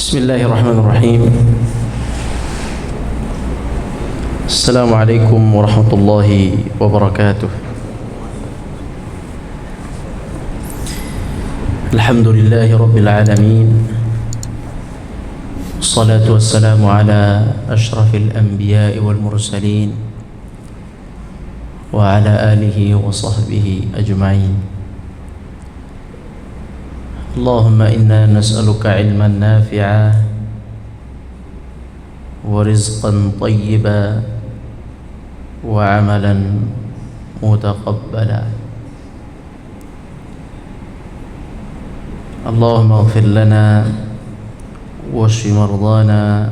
Bismillahirrahmanirrahim. Assalamualaikum warahmatullahi wabarakatuh. Alhamdulillahi rabbil alamin. Wassalatu wassalamu ala ashrafil anbiya'i wal mursalin wa ala alihi wa sahbihi ajma'in. Allahumma inna nas'aluka ilman nafi'a wa rizqan tayyiba wa amalan mutaqabbala. Allahumma ighfir lana washfi mardana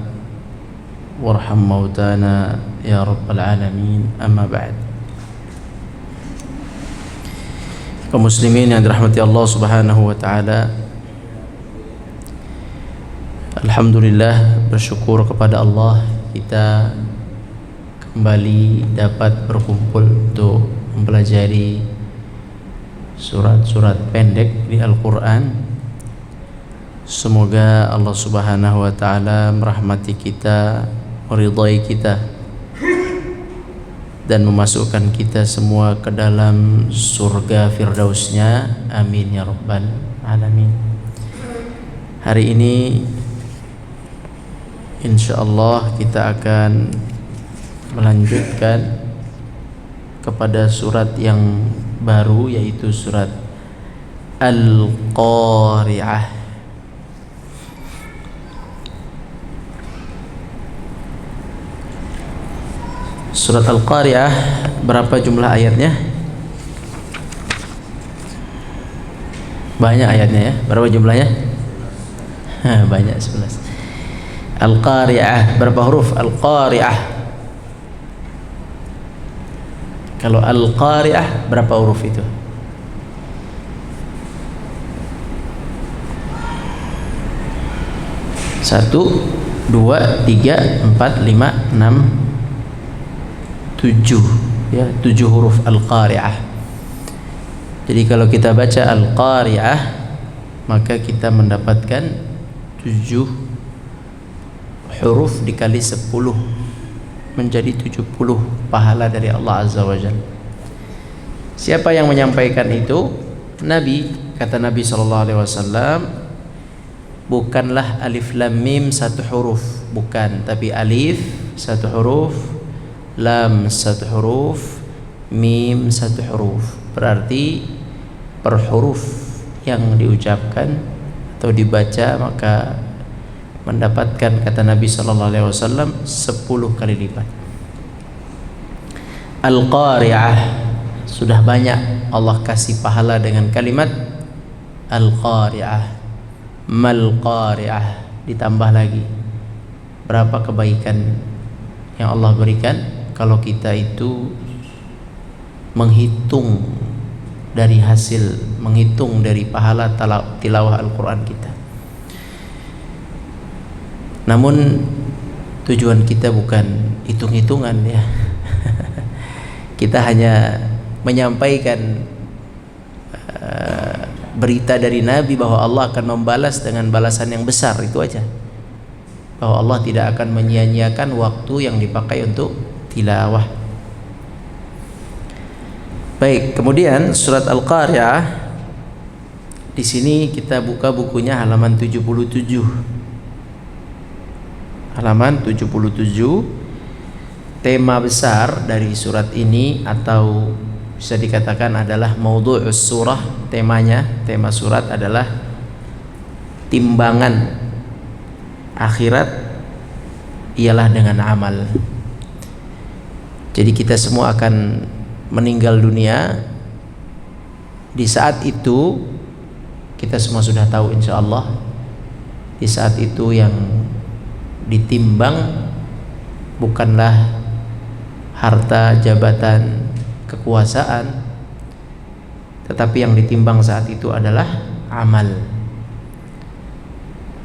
warham mautana ya rabbal alamin. Amma ba'd. Kaum muslimin yang dirahmati Allah Subhanahu wa taala, alhamdulillah, bersyukur kepada Allah kita kembali dapat berkumpul untuk mempelajari surat-surat pendek di Al-Qur'an. Semoga Allah Subhanahu wa taala merahmati kita, meridai kita, dan memasukkan kita semua ke dalam surga firdausnya. Amin ya rabbal alamin. Hari ini insyaallah kita akan melanjutkan kepada surat yang baru, yaitu surat Al-Qari'ah. Surat Al-Qari'ah, berapa jumlah ayatnya? Banyak ayatnya ya. Berapa jumlahnya? Banyak, 11. Al-Qari'ah, berapa huruf? Al-Qari'ah. Kalau Al-Qari'ah berapa huruf itu? Satu, dua, tiga, empat, lima, enam, 7, ya, 7 huruf Al-Qari'ah. Jadi kalau kita baca Al-Qari'ah, maka kita mendapatkan 7 huruf dikali 10, menjadi 70 pahala dari Allah Azza wa Jalla. Siapa yang menyampaikan itu? Nabi. Kata Nabi SAW, bukanlah alif lam mim 1 huruf, bukan, tapi alif 1 huruf, lam 1 huruf, mim 1 huruf. Berarti per huruf yang diucapkan atau dibaca maka mendapatkan, kata Nabi SAW, 10 kali lipat. Al-Qari'ah, sudah banyak Allah kasih pahala dengan kalimat Al-Qari'ah. Mal-Qari'ah, ditambah lagi berapa kebaikan yang Allah berikan kalau kita itu menghitung dari hasil, menghitung dari pahala tilawah Al-Quran kita. Namun tujuan kita bukan hitung-hitungan ya. Kita hanya menyampaikan berita dari Nabi bahwa Allah akan membalas dengan balasan yang besar, itu aja. Bahwa Allah tidak akan menyia-nyiakan waktu yang dipakai untuk tilawah. Baik, kemudian surat Al-Qari'ah, di sini kita buka bukunya halaman 77. Halaman 77. Tema besar dari surat ini, atau bisa dikatakan adalah maudhu'us surah, temanya, tema surat adalah timbangan akhirat ialah dengan amal. Jadi kita semua akan meninggal dunia. Di saat itu kita semua sudah tahu insyaallah, di saat itu yang ditimbang bukanlah harta, jabatan, kekuasaan, tetapi yang ditimbang saat itu adalah amal.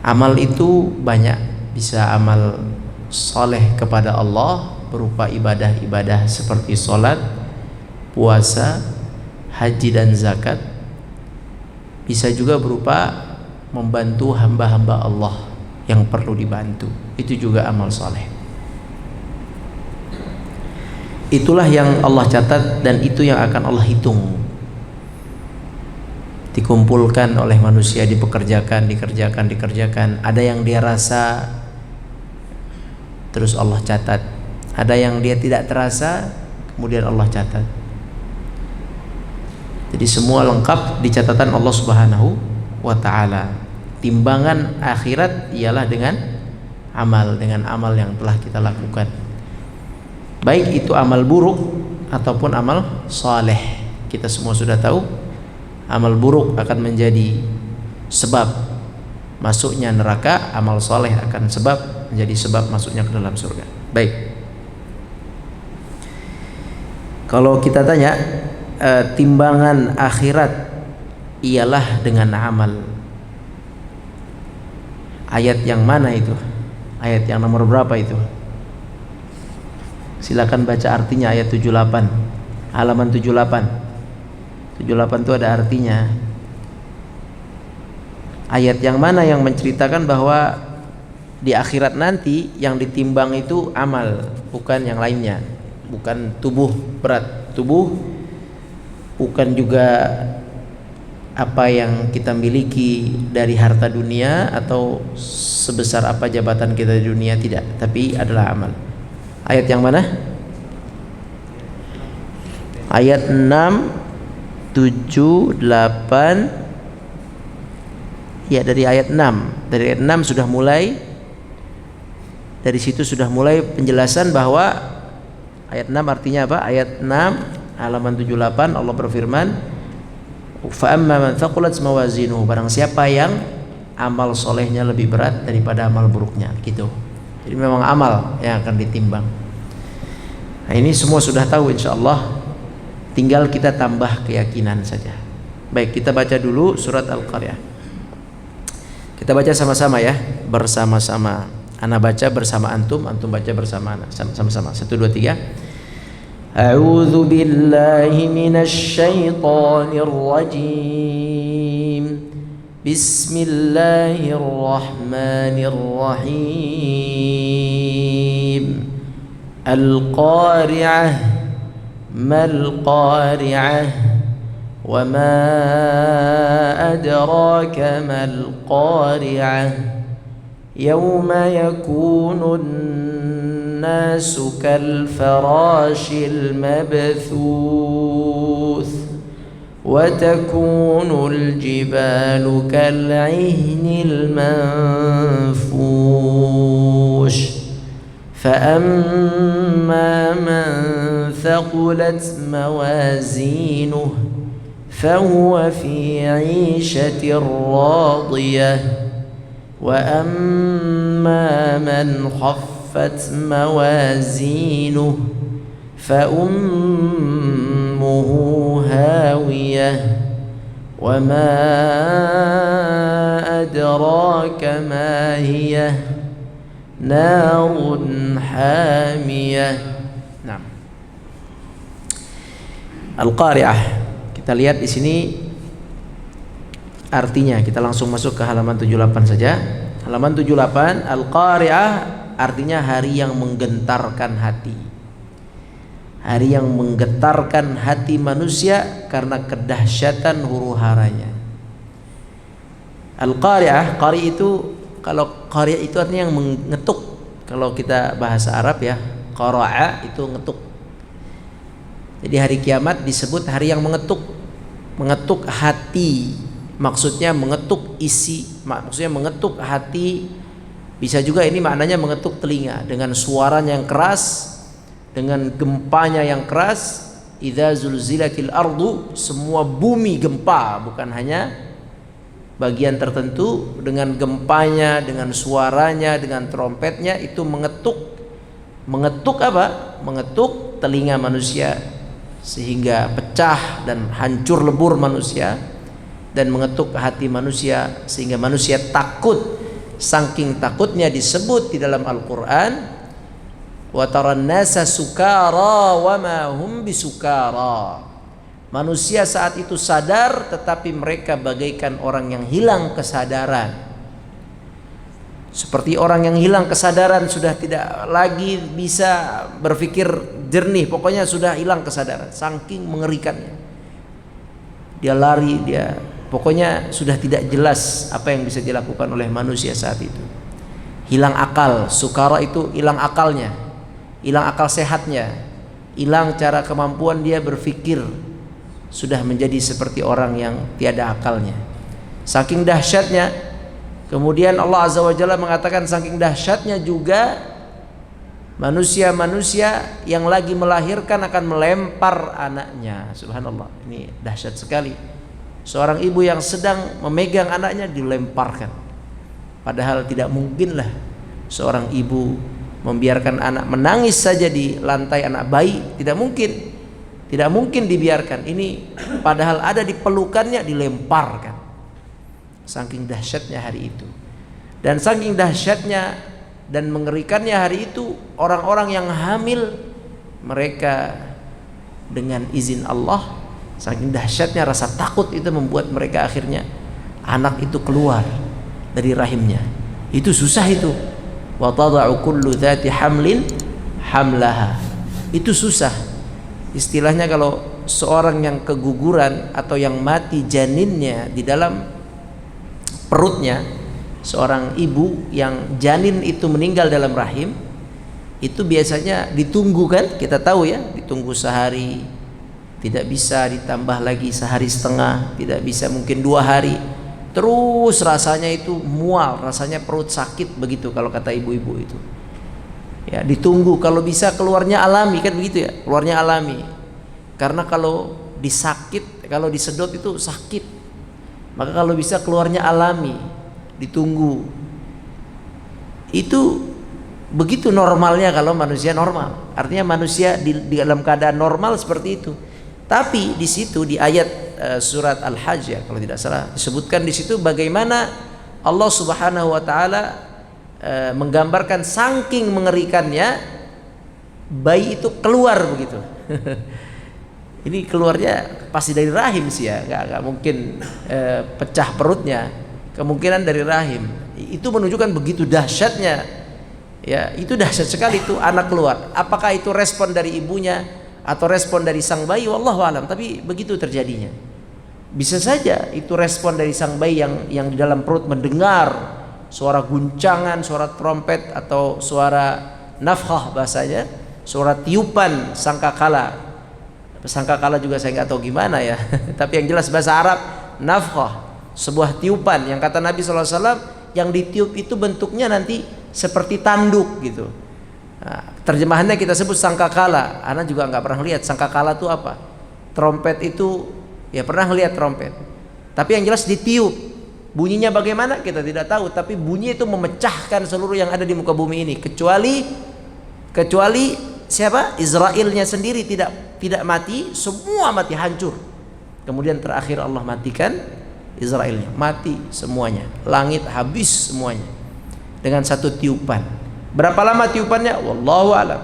Amal itu banyak, bisa amal soleh kepada Allah berupa ibadah-ibadah seperti sholat, puasa, haji dan zakat. Bisa juga berupa membantu hamba-hamba Allah yang perlu dibantu. Itu juga amal soleh. Itulah yang Allah catat dan itu yang akan Allah hitung. Dikumpulkan oleh manusia, dikerjakan. Ada yang dia rasa, terus Allah catat. Ada yang dia tidak terasa, kemudian Allah catat. Jadi semua lengkap di catatan Allah Subhanahu wa ta'ala. Timbangan akhirat ialah dengan amal yang telah kita lakukan, baik itu amal buruk ataupun amal saleh. Kita semua sudah tahu amal buruk akan menjadi sebab masuknya neraka, amal saleh akan menjadi sebab masuknya ke dalam surga. Baik, kalau kita tanya timbangan akhirat ialah dengan amal, ayat yang mana itu? Ayat yang nomor berapa itu? Silakan baca artinya, ayat 78, halaman 78. 78 itu ada artinya. Ayat yang mana yang menceritakan bahwa di akhirat nanti yang ditimbang itu amal, bukan yang lainnya. Bukan tubuh, berat tubuh, bukan juga apa yang kita miliki dari harta dunia atau sebesar apa jabatan kita di dunia, tidak, tapi adalah amal. Ayat yang mana? Ayat 6, 7, 8. Ya, dari ayat 6. Dari ayat 6 sudah mulai, dari situ sudah mulai penjelasan bahwa ayat 6 artinya apa? Ayat 6 halaman 78 Allah berfirman, fa amma man thaqulat mawazinuhu, barang siapa yang amal solehnya lebih berat daripada amal buruknya, gitu. Jadi memang amal yang akan ditimbang. Nah, ini semua sudah tahu insyaallah, tinggal kita tambah keyakinan saja. Baik, kita baca dulu surat Al-Qari'ah. Kita baca sama-sama ya, bersama-sama. Ana baca bersama antum, antum baca bersama ana. Sama-sama. 1 2 3. A'udzu billahi minasy syaithanir rajim. Bismillahirrahmanirrahim. Al-Qari'ah, mal Qari'ah, wa ma adraka mal Qari'ah, yawma yakunun nasu kal farashil mabthuth wa takunul jibalu kal 'ihnil manfush. فأما من ثقلت موازينه فهو في عيشة راضية وأما من خفت موازينه فأمه هاوية وما أدراك ما هي narun hamiyah. Nah, Al-Qari'ah. Kita lihat di sini artinya. Kita langsung masuk ke halaman 78 saja. Halaman 78, Al-Qari'ah artinya hari yang menggentarkan hati. Hari yang menggetarkan hati manusia karena kedahsyatan huru-haranya. Al-Qari'ah, qari itu, kalau qari' itu artinya yang mengetuk. Kalau kita bahasa Arab ya, qara'a itu ngetuk. Jadi hari kiamat disebut hari yang mengetuk. Mengetuk hati, maksudnya mengetuk isi, maksudnya mengetuk hati. Bisa juga ini maknanya mengetuk telinga dengan suaranya yang keras, dengan gempanya yang keras. Idza zulzilatil ardu, semua bumi gempa, bukan hanya bagian tertentu, dengan gempanya, dengan suaranya, dengan trompetnya, itu mengetuk. Mengetuk apa? Mengetuk telinga manusia sehingga pecah dan hancur lebur manusia, dan mengetuk hati manusia sehingga manusia takut. Saking takutnya disebut di dalam Al-Qur'an, wa taran nasa sukara wa ma hum bisukara. Manusia saat itu sadar, tetapi mereka bagaikan orang yang hilang kesadaran. seperti orang yang hilang kesadaran, sudah tidak lagi bisa berpikir jernih, pokoknya sudah hilang kesadaran, saking mengerikannya. Dia lari, dia pokoknya sudah tidak jelas apa yang bisa dilakukan oleh manusia saat itu. Hilang akal, sukara itu hilang akalnya, hilang akal sehatnya, hilang cara kemampuan dia berpikir, sudah menjadi seperti orang yang tiada akalnya. Saking dahsyatnya. Kemudian Allah Azza wa Jalla mengatakan saking dahsyatnya juga manusia-manusia yang lagi melahirkan akan melempar anaknya. Subhanallah, ini dahsyat sekali. Seorang ibu yang sedang memegang anaknya dilemparkan. Padahal tidak mungkinlah seorang ibu membiarkan anak menangis saja di lantai anak bayi, tidak mungkin. Tidak mungkin dibiarkan. Ini padahal ada di pelukannya dilemparkan. Saking dahsyatnya hari itu. Dan saking dahsyatnya dan mengerikannya hari itu, orang-orang yang hamil, mereka dengan izin Allah, saking dahsyatnya rasa takut itu membuat mereka akhirnya anak itu keluar dari rahimnya. Itu susah itu. Wa tada'u kullu dzati hamlin hamlaha. Itu susah. Istilahnya kalau seorang yang keguguran atau yang mati janinnya di dalam perutnya, seorang ibu yang janin itu meninggal dalam rahim, itu biasanya ditunggu kan, kita tahu ya, ditunggu sehari, tidak bisa ditambah lagi sehari setengah, tidak bisa mungkin 2 hari, terus rasanya itu mual, rasanya perut sakit begitu kalau kata ibu-ibu itu. Ya, ditunggu, kalau bisa keluarnya alami kan begitu ya, keluarnya alami. Karena kalau disakit, kalau disedot itu sakit. Maka kalau bisa keluarnya alami, ditunggu. Itu begitu normalnya kalau manusia normal. Artinya manusia di dalam keadaan normal seperti itu. Tapi di situ di ayat surat Al-Hajj ya, kalau tidak salah disebutkan di situ bagaimana Allah Subhanahu wa taala menggambarkan saking mengerikannya bayi itu keluar begitu. Ini keluarnya pasti dari rahim sih ya, nggak mungkin pecah perutnya, kemungkinan dari rahim. Itu menunjukkan begitu dahsyatnya, ya itu dahsyat sekali itu anak keluar. Apakah itu respon dari ibunya atau respon dari sang bayi? Wallahu alam. Tapi begitu terjadinya. Bisa saja itu respon dari sang bayi yang di dalam perut mendengar suara guncangan, suara trompet atau suara nafkhah bahasanya, suara tiupan sangkakala. Sangkakala juga saya nggak tahu gimana ya. Tapi yang jelas bahasa Arab nafkhah, sebuah tiupan yang kata Nabi SAW yang ditiup itu bentuknya nanti seperti tanduk gitu. Nah, terjemahannya kita sebut sangkakala. Ana juga nggak pernah lihat sangkakala itu apa. Trompet itu ya pernah lihat trompet. Tapi yang jelas ditiup. Bunyinya bagaimana kita tidak tahu. Tapi bunyi itu memecahkan seluruh yang ada di muka bumi ini. Kecuali siapa? Israelnya sendiri tidak mati, semua mati hancur. Kemudian terakhir Allah matikan Israelnya, mati semuanya. Langit habis semuanya dengan satu tiupan. Berapa lama tiupannya? Wallahu alam.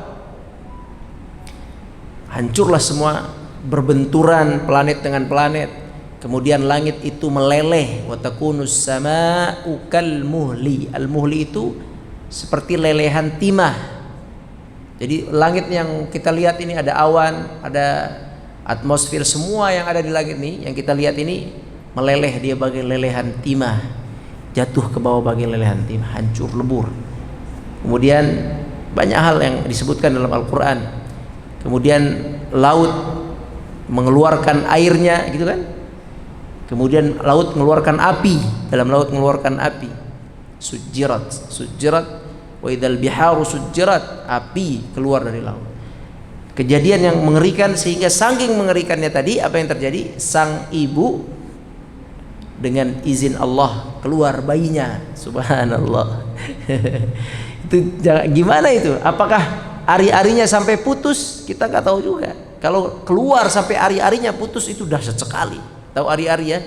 Hancurlah semua, berbenturan planet dengan planet. Kemudian langit itu meleleh, wa takunus samaa'u kal muhli. Al-muhli itu seperti lelehan timah. Jadi langit yang kita lihat ini ada awan, ada atmosfer, semua yang ada di langit ini yang kita lihat ini meleleh, dia bagai lelehan timah, jatuh ke bawah bagai lelehan timah, hancur lebur. Kemudian banyak hal yang disebutkan dalam Al-Quran. Kemudian laut mengeluarkan airnya gitu kan. Kemudian laut mengeluarkan api, dalam laut mengeluarkan api. Sujirat wa idzal biharu sujirat, api keluar dari laut. Kejadian yang mengerikan, sehingga saking mengerikannya tadi apa yang terjadi? Sang ibu dengan izin Allah keluar bayinya. Subhanallah. Itu gimana itu? Apakah ari-arinya sampai putus? Kita nggak tahu juga. Kalau keluar sampai ari-arinya putus itu dahsyat sekali. Tahu ari-ari ya?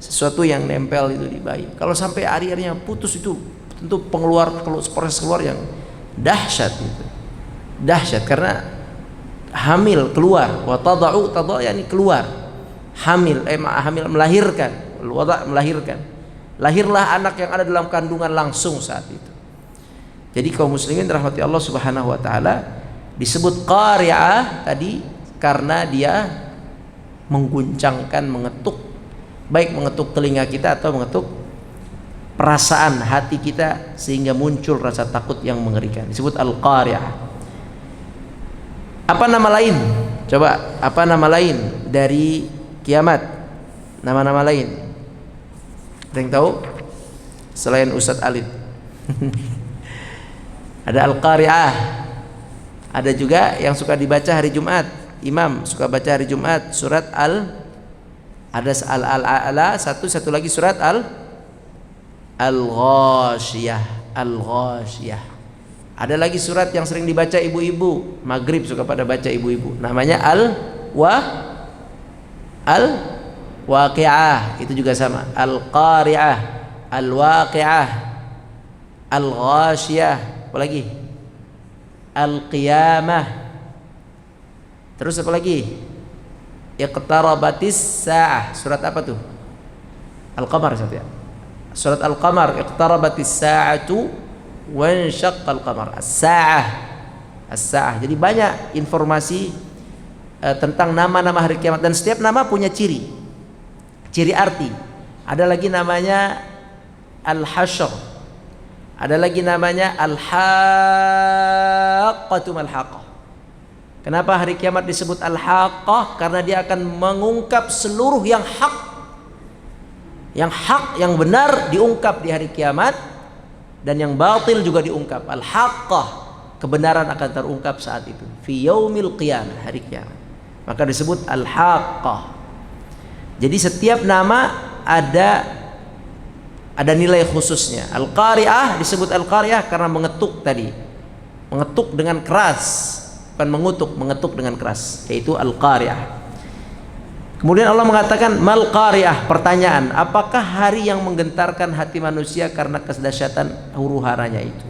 Sesuatu yang nempel itu di bayi. Kalau sampai ari-arinya putus itu tentu proses keluar yang dahsyat itu. Dahsyat karena hamil keluar. Wa tada'u yani keluar. Hamil melahirkan. Melahirkan. Lahirlah anak yang ada dalam kandungan langsung saat itu. Jadi kaum muslimin rahmati Allah Subhanahu wa taala disebut qari'ah tadi karena dia mengguncangkan, mengetuk, baik mengetuk telinga kita atau mengetuk perasaan hati kita sehingga muncul rasa takut yang mengerikan. Disebut al-qari'ah. Apa nama lain? Coba, apa nama lain dari kiamat? Nama-nama lain. Ada yang tahu? Selain Ustadz Alid. Ada al-qari'ah. Ada juga yang suka dibaca hari Jumat. Imam suka baca hari Jumat surat ada al-a'la, satu lagi surat al-ghasyiyah. Al-ghasyiyah. Ada lagi surat yang sering dibaca ibu-ibu, maghrib suka pada baca ibu-ibu, namanya al-waqi'ah. Itu juga sama, al-qari'ah, al-waqi'ah, al-ghasyiyah. Apa lagi? Al-qiyamah. Terus apa lagi? Iqtarabatis sa'ah. Surat apa tuh? Al-Qamar ya. Surat Al-Qamar, iqtarabatis sa'atu wansyaqqal qamar. As-sa'ah. As-sa'ah. Jadi banyak informasi tentang nama-nama hari kiamat, dan setiap nama punya ciri arti. Ada lagi namanya Al-Hasyr. Ada lagi namanya Al-Haqqatu mal-Haqqah. Kenapa hari kiamat disebut Al-Haqqah? Karena dia akan mengungkap seluruh yang hak. Yang hak, yang benar diungkap di hari kiamat, dan yang batil juga diungkap. Al-Haqqah, kebenaran akan terungkap saat itu. Fi yaumil qiyamah, hari kiamat. Maka disebut Al-Haqqah. Jadi setiap nama ada nilai khususnya. Al-Qari'ah disebut Al-Qari'ah karena mengetuk tadi. Mengetuk dengan keras. Bukan mengutuk, mengetuk dengan keras, yaitu al-qari'ah. Kemudian Allah mengatakan mal qari'ah, pertanyaan, apakah hari yang menggentarkan hati manusia karena kedahsyatan huru-haranya itu?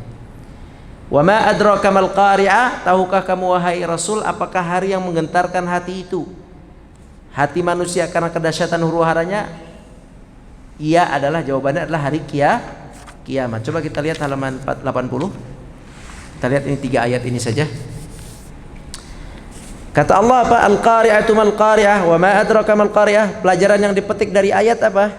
Wa ma adraka mal qari'ah, tahukah kamu wahai Rasul apakah hari yang menggentarkan hati itu? Hati manusia karena kedahsyatan huru-haranya? Ia adalah, jawabannya adalah hari kiamat. Coba kita lihat halaman 80. Kita lihat ini 3 ayat ini saja. Kata Allah apa? Al-qari'atu mal qari'ah wa ma adraka mal qari'ah. Pelajaran yang dipetik dari ayat apa?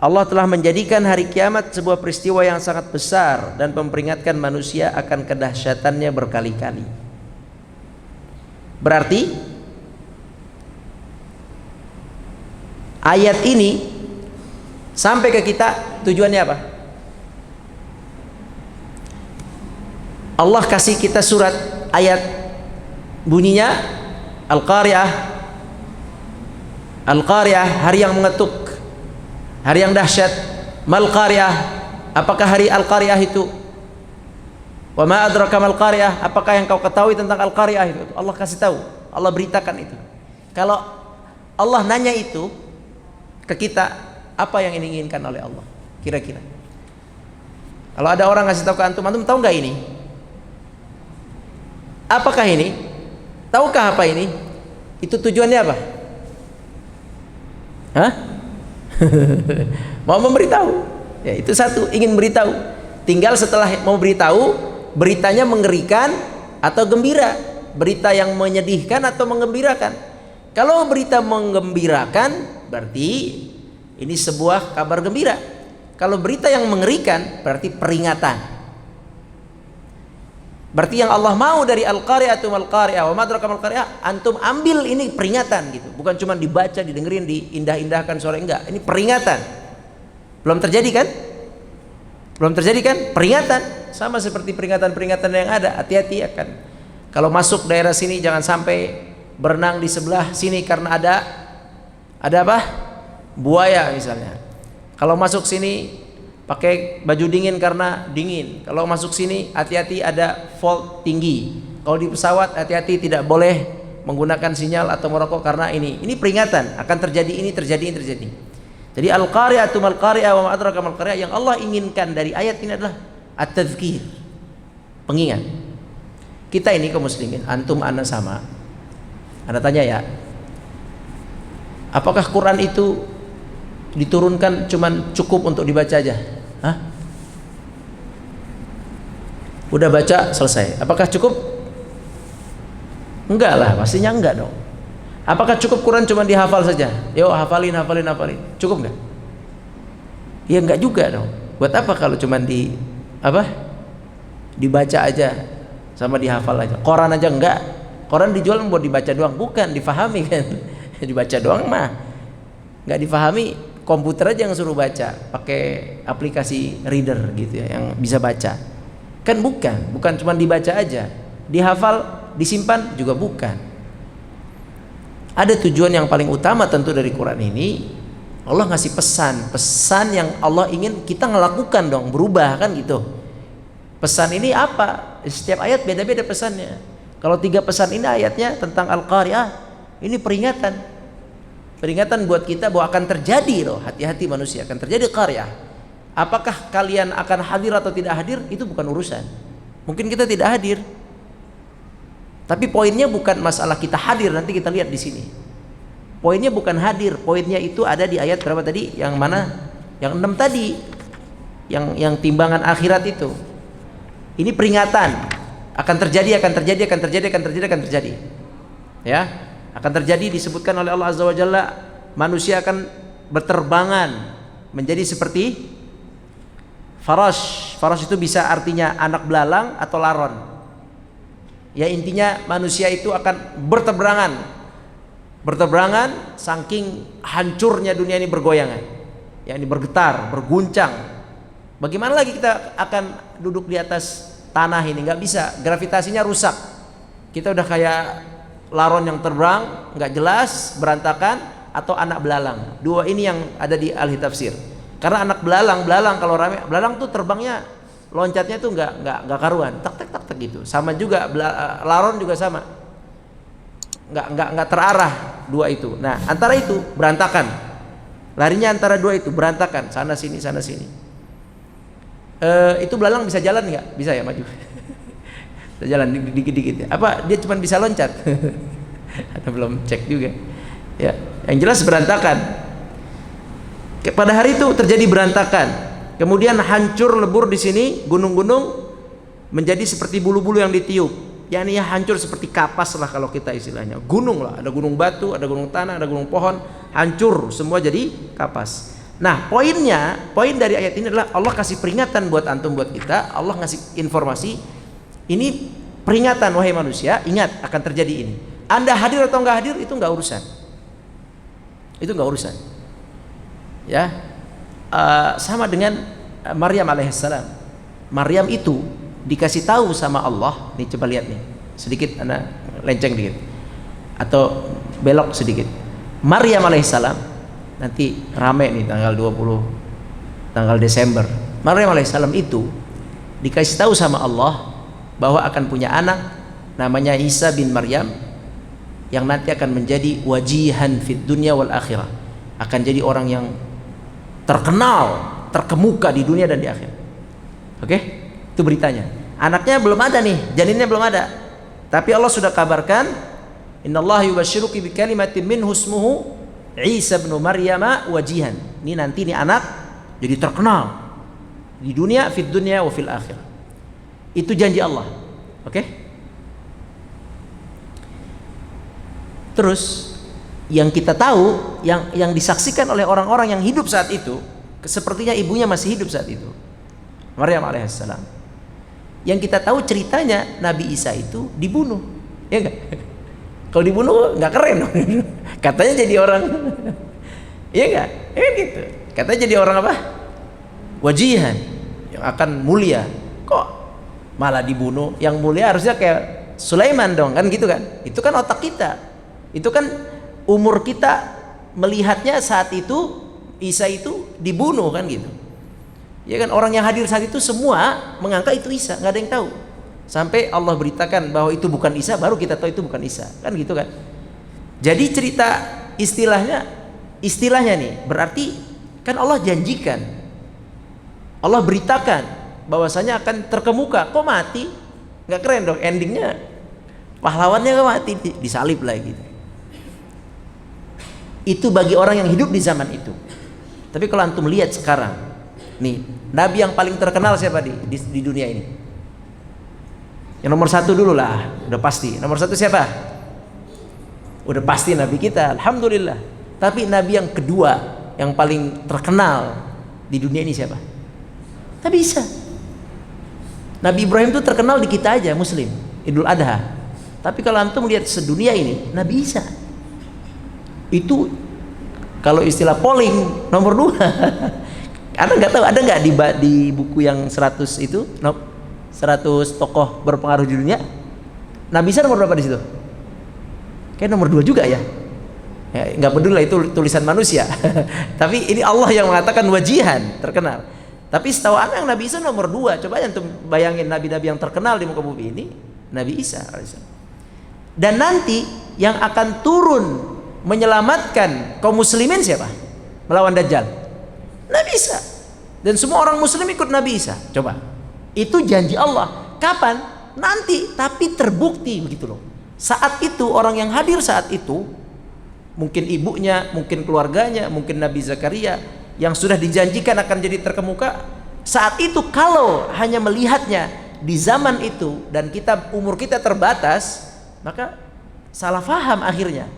Allah telah menjadikan hari kiamat sebuah peristiwa yang sangat besar dan memperingatkan manusia akan kedahsyatannya berkali-kali. Berarti ayat ini sampai ke kita tujuannya apa? Allah kasih kita surat ayat, bunyinya Al-Qari'ah. Al-Qari'ah, hari yang mengetuk, hari yang dahsyat. Mal Qari'ah, apakah hari Al-Qari'ah itu? Wa ma adraka mal Qari'ah, apakah yang kau ketahui tentang Al-Qari'ah itu? Allah kasih tahu, Allah beritakan itu. Kalau Allah nanya itu ke kita, apa yang diinginkan oleh Allah kira-kira? Kalau ada orang ngasih tahu ke antum, antum tahu nggak ini? Apakah ini? Tahukah apa ini? Itu tujuannya apa? Hah? Mau memberitahu. Ya, itu satu, ingin beritahu. Tinggal setelah mau beritahu, beritanya mengerikan atau gembira, berita yang menyedihkan atau menggembirakan. Kalau berita menggembirakan, berarti ini sebuah kabar gembira. Kalau berita yang mengerikan, berarti peringatan. Berarti yang Allah mau dari al-qari'atu mal qari'ah wa madraka mal qari'ah, antum ambil ini peringatan gitu. Bukan cuma dibaca, didengerin, diindah-indahkan suara, enggak. Ini peringatan. Belum terjadi kan? Belum terjadi kan? Peringatan. Sama seperti peringatan-peringatan yang ada. Hati-hati akan. Kalau masuk daerah sini jangan sampai berenang di sebelah sini karena ada apa? Buaya misalnya. Kalau masuk sini pakai baju dingin karena dingin. Kalau masuk sini hati-hati ada volt tinggi. Kalau di pesawat hati-hati tidak boleh menggunakan sinyal atau merokok karena ini peringatan akan terjadi ini, terjadi. Jadi al-qari'atu mal qari'ah wa ma adraka mal qari'ah, yang Allah inginkan dari ayat ini adalah at-tadzkir, pengingat. Kita ini kaum muslimin, antum ana sama. Anda tanya ya, apakah Quran itu diturunkan cuman cukup untuk dibaca aja? Hah? Udah baca selesai. Apakah cukup? Enggak lah, pastinya enggak dong. Apakah cukup Quran cuma dihafal saja? Yo hafalin. Cukup enggak? Ya enggak juga dong. Buat apa kalau cuma dibaca aja sama dihafal aja? Quran aja enggak. Quran dijual buat dibaca doang, bukan difahami kan? Dibaca doang mah enggak difahami. Komputer aja yang suruh baca, pakai aplikasi reader gitu ya, yang bisa baca. Kan bukan cuma dibaca aja, dihafal, disimpan juga bukan. Ada tujuan yang paling utama tentu dari Quran ini. Allah ngasih pesan yang Allah ingin kita ngelakukan dong, berubah kan gitu. Pesan ini apa? Setiap ayat beda-beda pesannya. Kalau 3 pesan ini ayatnya tentang Al-Qari'ah, ini peringatan buat kita bahwa akan terjadi loh, hati-hati manusia, akan terjadi qari'ah. Apakah kalian akan hadir atau tidak hadir, itu bukan urusan. Mungkin kita tidak hadir, tapi poinnya bukan masalah kita hadir. Nanti kita lihat di sini. Poinnya bukan hadir, poinnya itu ada di ayat berapa tadi? Yang mana? Yang 6 tadi. Yang timbangan akhirat itu. Ini peringatan. Akan terjadi. Ya, akan terjadi, disebutkan oleh Allah Azza wa Jalla, manusia akan berterbangan menjadi seperti Farash itu bisa artinya anak belalang atau laron. Ya intinya manusia itu akan berterbangan saking hancurnya dunia ini bergoyangan. Ya ini bergetar, berguncang. Bagaimana lagi kita akan duduk di atas tanah ini? Nggak bisa, gravitasinya rusak. Kita udah kayak laron yang terbang, nggak jelas, berantakan, atau anak belalang. 2 ini yang ada di ahli tafsir. Karena anak belalang kalau rame, belalang tuh terbangnya, loncatnya tuh nggak karuan, tak gitu. Sama juga laron juga sama, nggak terarah 2 itu. Nah antara itu berantakan, larinya antara 2 itu berantakan, sana sini. Itu belalang bisa jalan nggak? Bisa ya, maju. Bisa jalan dikit-dikit. Apa dia cuma bisa loncat? Atau belum cek juga. Ya, yang jelas berantakan. Pada hari itu terjadi berantakan, kemudian hancur lebur di sini, gunung-gunung menjadi seperti bulu-bulu yang ditiup. yakni hancur seperti kapas lah kalau kita istilahnya. Gunung lah, ada gunung batu, ada gunung tanah, ada gunung pohon, hancur semua jadi kapas. Nah, poin dari ayat ini adalah Allah kasih peringatan buat antum, buat kita. Allah ngasih informasi, ini peringatan wahai manusia, ingat akan terjadi ini. Anda hadir atau enggak hadir itu enggak urusan. Itu enggak urusan. Ya. Sama dengan Maryam alaihissalam. Maryam itu dikasih tahu sama Allah, nih coba lihat nih. Sedikit anak lenceng dikit. Atau belok sedikit. Maryam alaihissalam nanti rame nih tanggal 20 tanggal Desember. Maryam alaihissalam itu dikasih tahu sama Allah bahwa akan punya anak namanya Isa bin Maryam yang nanti akan menjadi wajihan fid dunya wal akhirah, akan jadi orang yang terkenal, terkemuka di dunia dan di akhirat. Oke? Itu beritanya. Anaknya belum ada nih, janinnya belum ada. Tapi Allah sudah kabarkan, innallaha yubashshiruki bi kalimatin minhu ismuhu Isa bin Maryam wajihan. Ini nanti nih anak jadi terkenal di dunia, fid dunya wa fil akhirah. Itu janji Allah. Oke? Terus yang kita tahu, yang disaksikan oleh orang-orang yang hidup saat itu, sepertinya ibunya masih hidup saat itu, Maryam alaihissalam. Yang kita tahu ceritanya Nabi Isa itu dibunuh, ya enggak? Kalau dibunuh nggak keren dong. Katanya jadi orang, ya enggak? Gitu. Katanya jadi orang apa? Wajihan, yang akan mulia. Kok malah dibunuh? Yang mulia harusnya kayak Sulaiman dong, kan gitu kan? Itu kan otak kita. Itu kan umur kita melihatnya saat itu Isa itu dibunuh kan gitu. Ya kan, orang yang hadir saat itu semua menganggap itu Isa, nggak ada yang tahu. Sampai Allah beritakan bahwa itu bukan Isa, baru kita tahu itu bukan Isa, kan gitu kan. Jadi cerita istilahnya nih, berarti kan Allah janjikan, Allah beritakan bahwasanya akan terkemuka. Kok mati? Nggak keren dong endingnya? Pahlawannya kok mati, disalib lagi gitu. Itu bagi orang yang hidup di zaman itu. Tapi kalau antum lihat sekarang, nih Nabi yang paling terkenal siapa di dunia ini? Yang nomor satu dulu lah, udah pasti. Nomor satu siapa? Udah pasti Nabi kita, alhamdulillah. Tapi Nabi yang kedua, yang paling terkenal di dunia ini siapa? Nabi Isa. Nabi Ibrahim itu terkenal di kita aja, Muslim, Idul Adha. Tapi kalau antum lihat sedunia ini, Nabi Isa itu kalau istilah polling nomor 2. Anda nggak tahu, ada nggak di buku yang 100 itu, 100 tokoh berpengaruh di dunia, Nabi Isa nomor berapa di situ? Kayak nomor 2 juga ya. Ya nggak peduli lah, itu tulisan manusia. Tapi ini Allah yang mengatakan wajihan, terkenal. Tapi setahu anak yang Nabi Isa nomor 2. Coba antum bayangin nabi-nabi yang terkenal di muka bumi ini, Nabi Isa. Dan nanti yang akan turun menyelamatkan kaum muslimin siapa? Melawan Dajjal. Nabi Isa. Dan semua orang muslim ikut Nabi Isa. Coba. Itu janji Allah. Kapan? Nanti, tapi terbukti begitu loh. Saat itu orang yang hadir saat itu, mungkin ibunya, mungkin keluarganya, mungkin Nabi Zakaria yang sudah dijanjikan akan jadi terkemuka, saat itu kalau hanya melihatnya di zaman itu dan umur kita terbatas, maka salah faham akhirnya.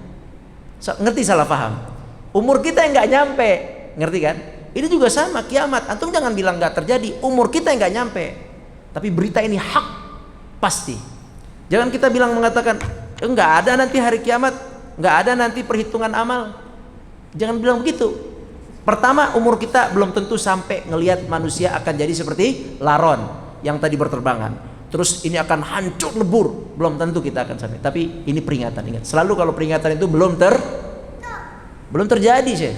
Ngerti salah faham? Umur kita yang nggak nyampe, ngerti kan? Ini juga sama kiamat. Antum jangan bilang nggak terjadi. Umur kita yang nggak nyampe. Tapi berita ini hak pasti. Jangan kita bilang mengatakan nggak ada nanti hari kiamat, nggak ada nanti perhitungan amal. Jangan bilang begitu. Pertama, umur kita belum tentu sampai ngelihat manusia akan jadi seperti laron yang tadi berterbangan. Terus ini akan hancur lebur, belum tentu kita akan sampai. Tapi ini peringatan, ingat. Selalu kalau peringatan itu belum terjadi, Syekh.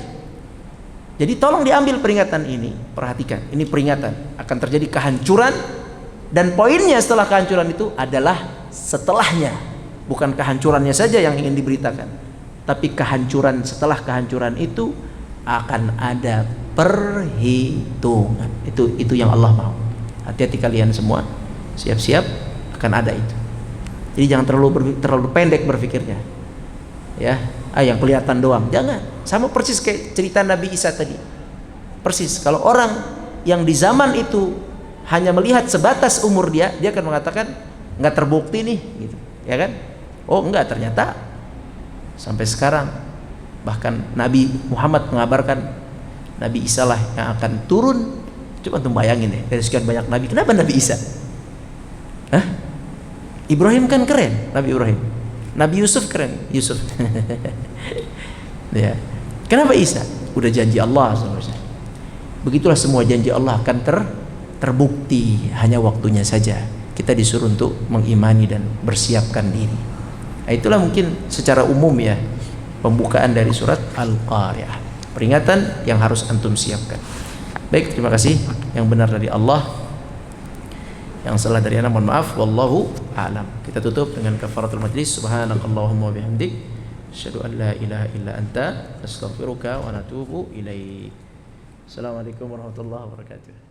Jadi tolong diambil peringatan ini, perhatikan. Ini peringatan akan terjadi kehancuran, dan poinnya setelah kehancuran itu adalah setelahnya. Bukan kehancurannya saja yang ingin diberitakan, tapi kehancuran setelah kehancuran itu akan ada perhitungan. Itu yang Allah mau. Hati-hati kalian semua, siap-siap akan ada itu. Jadi jangan terlalu pendek berpikirnya. Ya, yang kelihatan doang. Jangan. Sama persis kayak cerita Nabi Isa tadi. Persis. Kalau orang yang di zaman itu hanya melihat sebatas umur dia akan mengatakan nggak terbukti nih, gitu. Ya kan? Oh enggak, ternyata sampai sekarang bahkan Nabi Muhammad mengabarkan Nabi Isa lah yang akan turun. Coba antum bayangin deh, dari sekian banyak nabi, kenapa Nabi Isa? Hah? Ibrahim kan keren, Nabi Ibrahim. Nabi Yusuf keren, Yusuf. Ya. Kenapa Isa? Udah janji Allah sebenarnya. Begitulah semua janji Allah akan terbukti, hanya waktunya saja. Kita disuruh untuk mengimani dan bersiapkan diri. Nah, itulah mungkin secara umum ya pembukaan dari surat Al-Qari'ah. Peringatan yang harus antum siapkan. Baik, terima kasih. Yang benar dari Allah, yang salah dari ana mohon maaf. Wallahu a'lam. Kita tutup dengan kafaratul majlis. Subhanakallahumma wabihamdik, asyhadu an la ilaha illa anta, astaghfiruka wa natubu ilaik. Assalamualaikum warahmatullahi wabarakatuh.